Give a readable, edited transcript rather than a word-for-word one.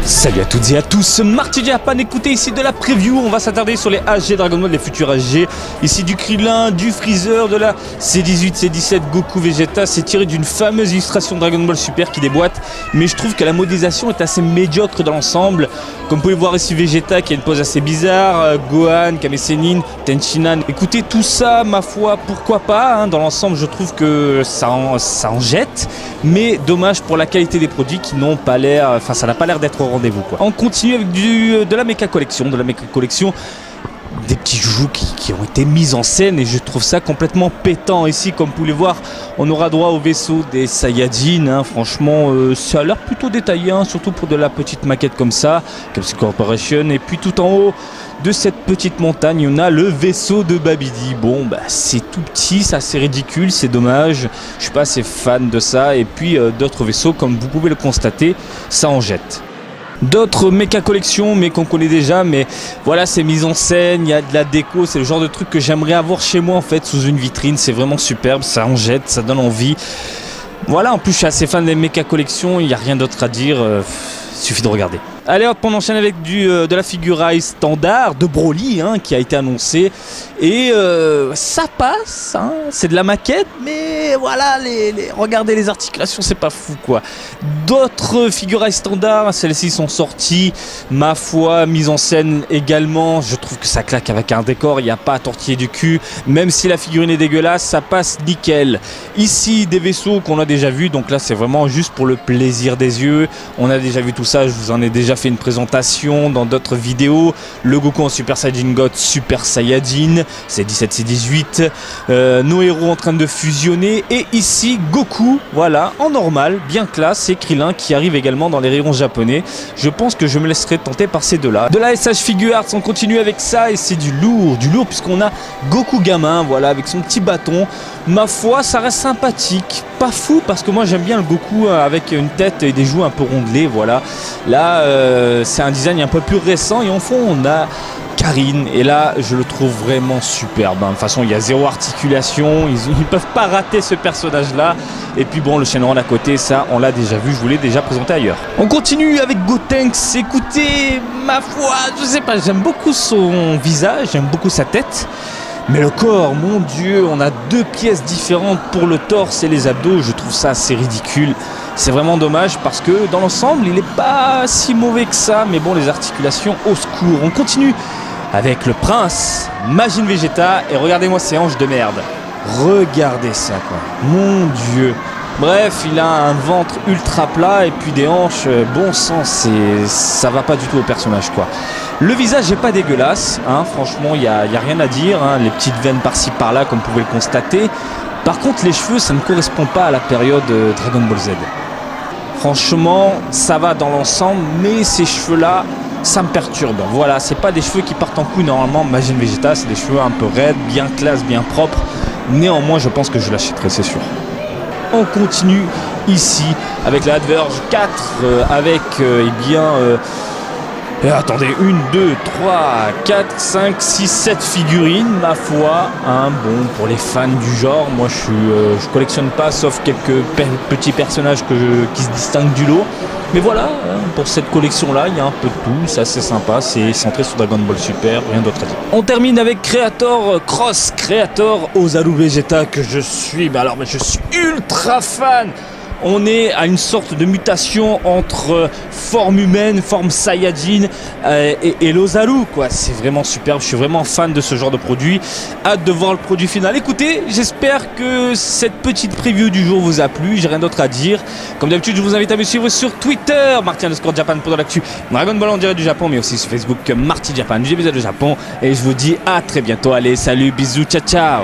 Salut à toutes et à tous, Marty Japan, écoutez ici de la preview, on va s'attarder sur les HG Dragon Ball, les futurs HG, ici du Krillin, du Freezer, de la C18, C17, Goku, Vegeta, c'est tiré d'une fameuse illustration de Dragon Ball Super qui déboîte, mais je trouve que la modélisation est assez médiocre dans l'ensemble, comme vous pouvez voir ici Vegeta qui a une pose assez bizarre, Gohan, Kame Sennin, Tenshinhan, écoutez tout ça, ma foi, pourquoi pas, hein, dans l'ensemble je trouve que ça en jette, mais dommage pour la qualité des produits qui n'ont pas l'air, enfin ça n'a pas l'air d'être au rendez-vous quoi. On continue avec de la méca collection, des petits joujoux qui ont été mis en scène et je trouve ça complètement pétant. Ici comme vous pouvez voir on aura droit au vaisseau des Saiyajin, hein. Franchement ça a l'air plutôt détaillé, hein, surtout pour de la petite maquette comme ça, Capsule Corporation. Et puis tout en haut de cette petite montagne on a le vaisseau de Babidi. Bon bah c'est tout petit, c'est assez ridicule, c'est dommage, je suis pas assez fan de ça. Et puis d'autres vaisseaux comme vous pouvez le constater, ça en jette. D'autres méca collections mais qu'on connaît déjà, mais voilà, c'est mis en scène, il y a de la déco, c'est le genre de truc que j'aimerais avoir chez moi en fait, sous une vitrine, c'est vraiment superbe, ça en jette, ça donne envie. Voilà, en plus je suis assez fan des méca collections, il n'y a rien d'autre à dire, suffit de regarder. Allez hop, on enchaîne avec de la figuraille standard de Broly, hein, qui a été annoncé. Et ça passe, hein, c'est de la maquette, mais voilà, regardez les articulations, c'est pas fou quoi. D'autres figurailles standards, celles-ci sont sorties, ma foi, mise en scène également. Je trouve que ça claque avec un décor, il n'y a pas à tortiller du cul. Même si la figurine est dégueulasse, ça passe nickel. Ici, des vaisseaux qu'on a déjà vus, donc là c'est vraiment juste pour le plaisir des yeux. On a déjà vu tout ça, je vous en ai déjà fait une présentation dans d'autres vidéos. Le Goku en Super Saiyajin God, Super Saiyajin, c'est 17, c'est 18. Nos héros en train de fusionner. Et ici, Goku, voilà, en normal, bien classe. Et Krillin qui arrive également dans les rayons japonais. Je pense que je me laisserai tenter par ces deux-là. De la SH Figure Arts, on continue avec ça. Et c'est du lourd puisqu'on a Goku gamin, voilà, avec son petit bâton. Ma foi, ça reste sympathique. Pas fou, parce que moi j'aime bien le Goku avec une tête et des joues un peu rondelées, voilà. Là, c'est un design un peu plus récent et en fond on a Karine et là je le trouve vraiment superbe, hein. De toute façon il y a zéro articulation, ils peuvent pas rater ce personnage là. Et puis bon, le Shenron à côté, ça on l'a déjà vu, je vous l'ai déjà présenté ailleurs. On continue avec Gotenks. Écoutez, ma foi, je sais pas, j'aime beaucoup son visage, j'aime beaucoup sa tête. Mais le corps, mon Dieu, on a deux pièces différentes pour le torse et les abdos. Je trouve ça assez ridicule. C'est vraiment dommage parce que dans l'ensemble, il n'est pas si mauvais que ça. Mais bon, les articulations, au secours. On continue avec le prince Majin Vegeta. Et regardez-moi ces hanches de merde. Regardez ça, quoi. Mon Dieu. Bref, il a un ventre ultra plat et puis des hanches, bon sang, ça va pas du tout au personnage quoi. Le visage n'est pas dégueulasse, hein, franchement, il n'y a rien à dire, hein, les petites veines par-ci par-là comme vous pouvez le constater. Par contre, les cheveux, ça ne correspond pas à la période Dragon Ball Z. Franchement, ça va dans l'ensemble, mais ces cheveux-là, ça me perturbe. Voilà, c'est pas des cheveux qui partent en couille normalement. Majin Vegeta, c'est des cheveux un peu raides, bien classe, bien propres. Néanmoins, je pense que je l'achèterai, c'est sûr. On continue ici avec la Adverge 4 avec attendez, 1, 2, 3, 4, 5, 6, 7 figurines, ma foi, hein, bon, pour les fans du genre, moi je collectionne pas sauf quelques petits personnages qui se distinguent du lot. Mais voilà, hein, pour cette collection-là, il y a un peu de tout, c'est assez sympa, c'est centré sur Dragon Ball Super, rien d'autre à dire. On termine avec Creator Cross Creator Ozaru Vegeta que je suis, mais alors je suis ultra fan. On est à une sorte de mutation entre forme humaine, forme Saiyajin et l'Ozaru quoi. C'est vraiment superbe, je suis vraiment fan de ce genre de produit. Hâte de voir le produit final. Écoutez, j'espère que cette petite preview du jour vous a plu, j'ai rien d'autre à dire. Comme d'habitude, je vous invite à me suivre sur Twitter, Marty_Japan pour de l'actu Dragon Ball en direct du Japon, mais aussi sur Facebook Marty Japan, du Japon. Et je vous dis à très bientôt. Allez, salut, bisous, ciao ciao.